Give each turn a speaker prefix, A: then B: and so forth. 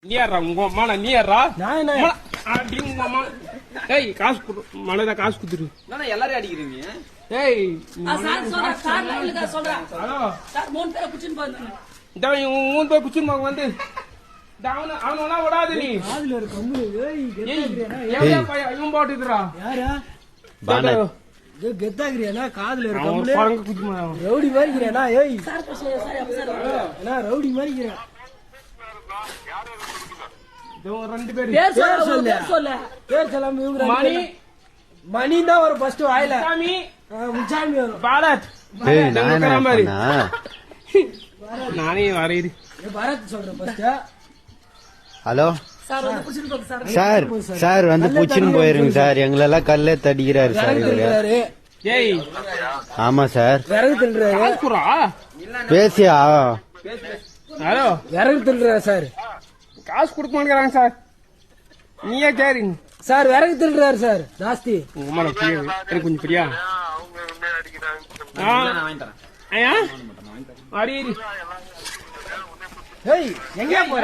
A: நீ யாரா உங்க அம்மா நீ யாரா
B: நான்
A: அப்படிங்க அம்மா ஏய் காசு கொடு மழைதான் காசு குடுத்துரு
C: என்ன எல்லாரும் அடிக்கிறீங்க
A: ஏய்
B: ஹலோ
D: சார் 3 பேரை புடிச்சிட்டு போறாங்க
A: இந்த மூணு பேர் குச்சிருமாங்க வந்து அவனெல்லாம் விடாது நீ
B: காதுல ஒரு கம்பு
A: இவன் போட்டுக்கிறா
B: யாரா கெத்தாகிறியா காதுல ஒரு கம்பு
A: பழங்க குச்சிமா
B: ரவுடி மாதிரிக்கிறா ஏய்
D: சார் சார்
B: என்ன ரவுடி மாதிரிக்கிறா
A: ரெண்டு பேரு
D: பேர் சொல்லு பேர் சொல்லு
B: பேர் சொல்லாம இவங்க
A: மணி
B: மணி தான் வரும் ஃபர்ஸ்ட் வாயில
A: சாமி
B: முச்சாமி வரும்
A: பாரத்
E: ஏய் நான்
A: மாதிரி
E: பண்ணா
A: நானே வரையுது
B: பாரத் சொல்றேன் ஃபர்ஸ்ட்
E: ஹலோ
D: சார் வந்து புடிச்சிட்டு போங்க சார்
E: சார் வந்து புச்சின்னு போயிருங்க சார் எங்களெல்லாம் கல்லே தடிக்கிறாரு சார் இவரு
B: தின்றாரு
A: ஏய்
E: ஆமா சார்
B: விறகு தின்றாரு
A: காசு குறா
E: பேசியா
A: ஹலோ
B: விறகு தின்றாரு சார்
A: காசு கொடுக்க மாட்டேங்கிறாங்க சார் நீயே கேரிங்க
B: சார் விறகு தின்றாரு சார் ஜாஸ்தி
A: உங்க அம்மா நான் புரியுது எனக்கு கொஞ்சம் புரியா
C: நான் வாங்கி தரேன்
A: ஐயா அடி
B: ஏய் எங்க போற